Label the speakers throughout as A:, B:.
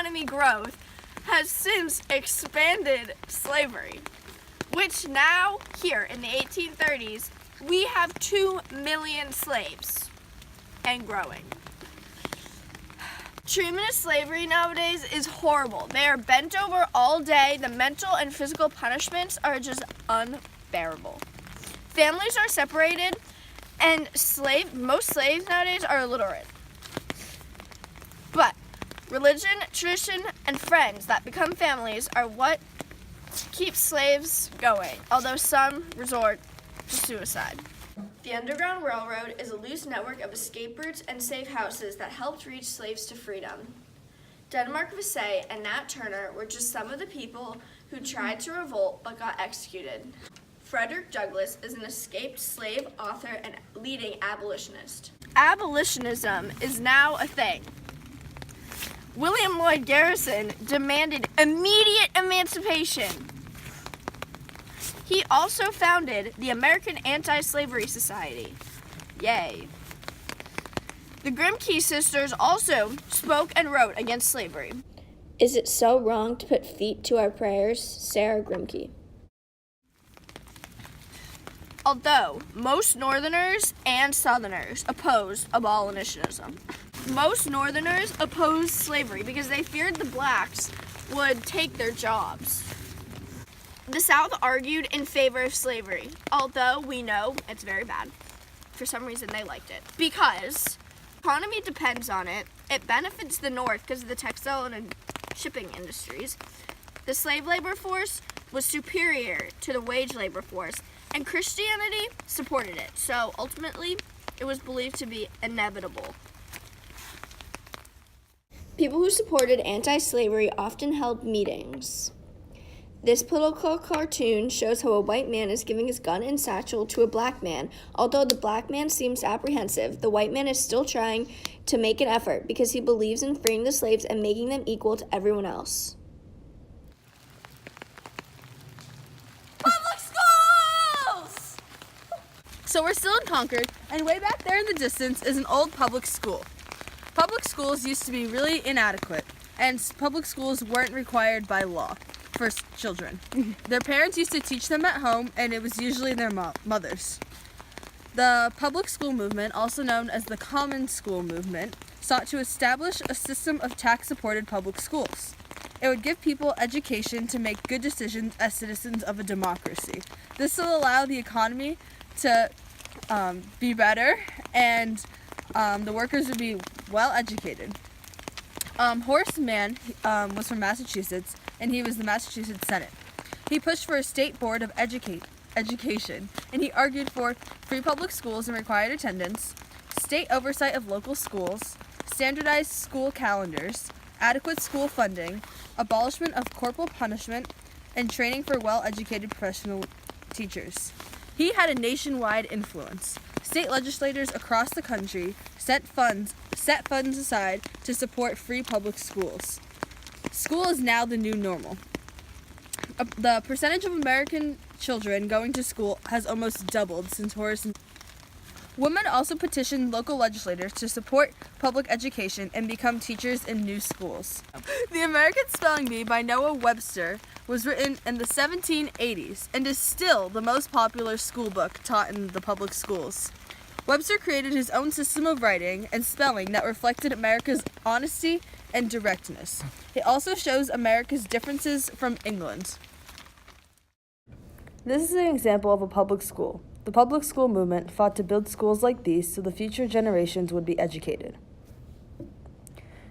A: economy growth has since expanded slavery, which now, here in the 1830s, we have 2 million slaves and growing. Treatment of slavery nowadays is horrible. They are bent over all day. The mental and physical punishments are just unbearable. Families are separated, and most slaves nowadays are illiterate. But religion, tradition, and friends that become families are what keeps slaves going, although some resort to suicide. The Underground Railroad is a loose network of escape routes and safe houses that helped reach slaves to freedom. Denmark Vesey and Nat Turner were just some of the people who tried to revolt but got executed. Frederick Douglass is an escaped slave author and leading abolitionist. Abolitionism is now a thing. William Lloyd Garrison demanded immediate emancipation. He also founded the American Anti-Slavery Society. Yay. The Grimke sisters also spoke and wrote against slavery.
B: Is it so wrong to put feet to our prayers? Sarah Grimke.
A: Although most Northerners and Southerners opposed abolitionism. Most Northerners opposed slavery because they feared the blacks would take their jobs. The South argued in favor of slavery, although we know it's very bad. For some reason, they liked it. Because the economy depends on it. It benefits the North because of the textile and shipping industries. The slave labor force was superior to the wage labor force, and Christianity supported it. So ultimately, it was believed to be inevitable.
B: People who supported anti-slavery often held meetings. This political cartoon shows how a white man is giving his gun and satchel to a black man. Although the black man seems apprehensive, the white man is still trying to make an effort because he believes in freeing the slaves and making them equal to everyone else.
A: Public schools!
C: So we're still in Concord, and way back there in the distance is an old public school. Public schools used to be really inadequate, and public schools weren't required by law for children. Their parents used to teach them at home, and it was usually their mothers. The public school movement, also known as the Common School movement, sought to establish a system of tax-supported public schools. It would give people education to make good decisions as citizens of a democracy. This will allow the economy to be better, and the workers would be well educated. Horace Mann was from Massachusetts, and he was the Massachusetts Senate. He pushed for a state board of education, and he argued for free public schools and required attendance, state oversight of local schools, standardized school calendars, adequate school funding, abolishment of corporal punishment, and training for well-educated professional teachers. He had a nationwide influence. State legislators across the country set funds aside to support free public schools. School is now the new normal. The percentage of American children going to school has almost doubled since Horace. Women also petitioned local legislators to support public education and become teachers in new schools. The American Spelling Bee by Noah Webster was written in the 1780s and is still the most popular school book taught in the public schools. Webster created his own system of writing and spelling that reflected America's honesty and directness. It also shows America's differences from England. This is an example of a public school. The public school movement fought to build schools like these so the future generations would be educated.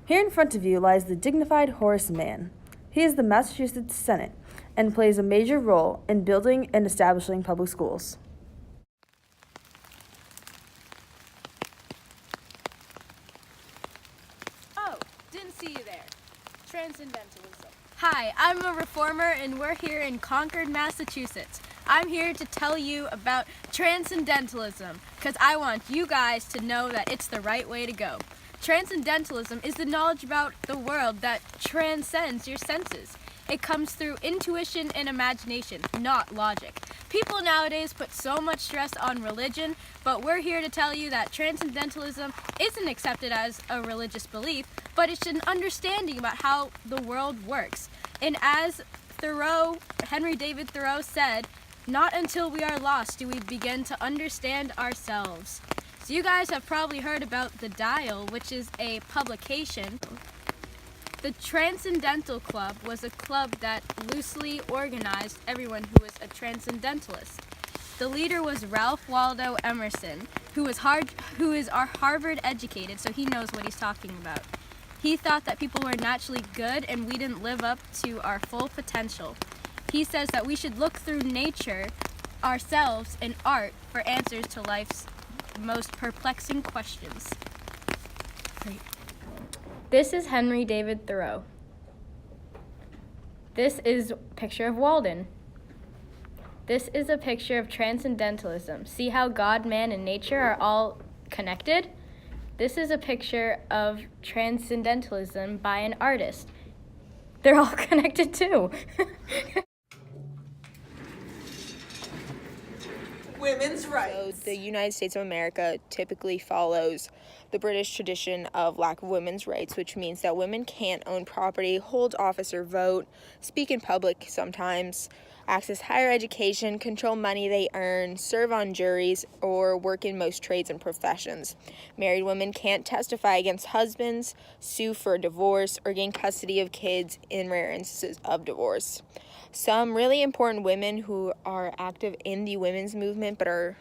C: Here in front of you lies the dignified Horace Mann. He is the Massachusetts Senate and plays a major role in building and establishing public schools.
D: Oh, didn't see you there. Transcendentalism. Hi, I'm a reformer and we're here in Concord, Massachusetts. I'm here to tell you about transcendentalism because I want you guys to know that it's the right way to go. Transcendentalism is the knowledge about the world that transcends your senses. It comes through intuition and imagination, not logic. People nowadays put so much stress on religion, but we're here to tell you that transcendentalism isn't accepted as a religious belief, but it's an understanding about how the world works. And as Henry David Thoreau said, not until we are lost do we begin to understand ourselves. So you guys have probably heard about The Dial, which is a publication. The Transcendental Club was a club that loosely organized everyone who was a transcendentalist. The leader was Ralph Waldo Emerson, who is our Harvard educated, so he knows what he's talking about. He thought that people were naturally good and we didn't live up to our full potential. He says that we should look through nature, ourselves, and art for answers to life's most perplexing questions. Great. This is Henry David Thoreau. This is a picture of Walden. This is a picture of transcendentalism. See how God, man, and nature are all connected? This is a picture of transcendentalism by an artist. They're all connected too.
E: Women's rights.
F: So the United States of America typically follows the British tradition of lack of women's rights, which means that women can't own property, hold office or vote, speak in public sometimes, access higher education, control money they earn, serve on juries, or work in most trades and professions. Married women can't testify against husbands, sue for divorce, or gain custody of kids in rare instances of divorce. Some really important women who are active in the women's movement but are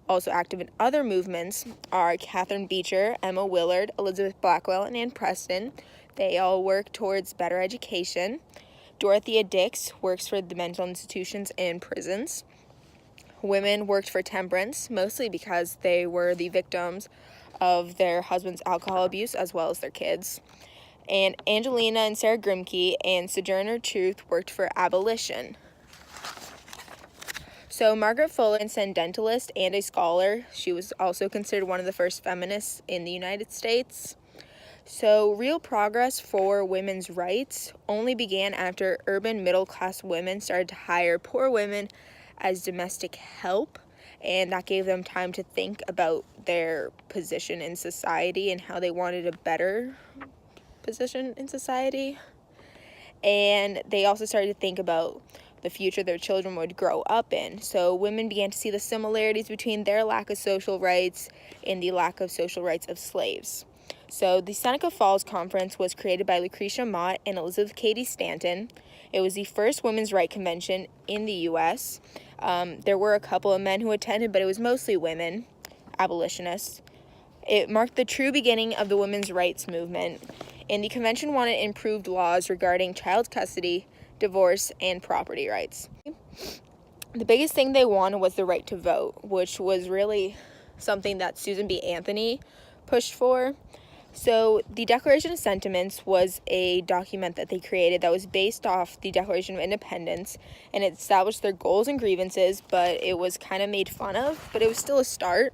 F: also active in other movements are Catherine Beecher, Emma Willard, Elizabeth Blackwell, and Ann Preston. They all work towards better education. Dorothea Dix works for the mental institutions and prisons. Women worked for temperance, mostly because they were the victims of their husband's alcohol abuse as well as their kids. And Angelina and Sarah Grimke and Sojourner Truth worked for abolition. So Margaret Fuller, a transcendentalist and a scholar, she was also considered one of the first feminists in the United States. So real progress for women's rights only began after urban middle-class women started to hire poor women as domestic help, and that gave them time to think about their position in society and how they wanted a better position in society. And they also started to think about the future their children would grow up in. So women began to see the similarities between their lack of social rights and the lack of social rights of slaves. So the Seneca Falls Conference was created by Lucretia Mott and Elizabeth Cady Stanton. It was the first women's rights convention in the U.S. There were a couple of men who attended, but it was mostly women, abolitionists. It marked the true beginning of the women's rights movement, and the convention wanted improved laws regarding child custody, divorce, and property rights. The biggest thing they wanted was the right to vote, which was really something that Susan B. Anthony pushed for. So the Declaration of Sentiments was a document that they created that was based off the Declaration of Independence, and it established their goals and grievances, but it was kind of made fun of, but it was still a start.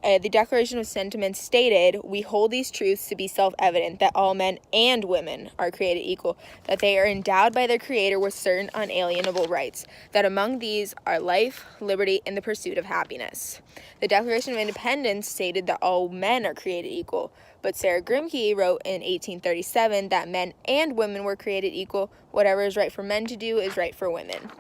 F: The Declaration of Sentiments stated, "We hold these truths to be self-evident, that all men and women are created equal, that they are endowed by their Creator with certain unalienable rights, that among these are life, liberty, and the pursuit of happiness." The Declaration of Independence stated that all men are created equal, but Sarah Grimke wrote in 1837 that men and women were created equal. Whatever is right for men to do is right for women.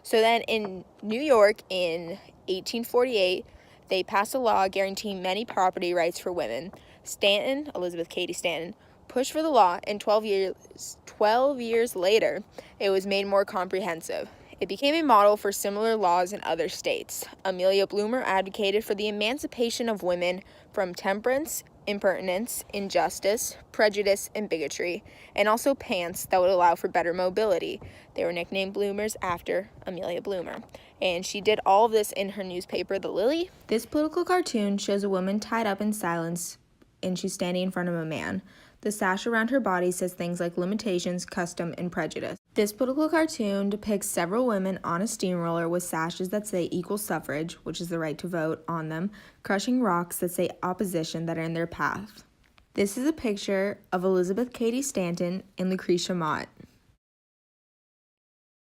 F: So then in New York in 1848, they passed a law guaranteeing many property rights for women. Stanton, Elizabeth Cady Stanton, pushed for the law, and 12 years later, it was made more comprehensive. It became a model for similar laws in other states. Amelia Bloomer advocated for the emancipation of women from temperance, impertinence, injustice, prejudice, and bigotry, and also pants that would allow for better mobility. They were nicknamed Bloomers after Amelia Bloomer. And she did all of this in her newspaper, The Lily. This political cartoon shows a woman tied up in silence, and she's standing in front of a man. The sash around her body says things like limitations, custom, and prejudice. This political cartoon depicts several women on a steamroller with sashes that say equal suffrage, which is the right to vote, on them, crushing rocks that say opposition that are in their path. This is a picture of Elizabeth Cady Stanton and Lucretia Mott.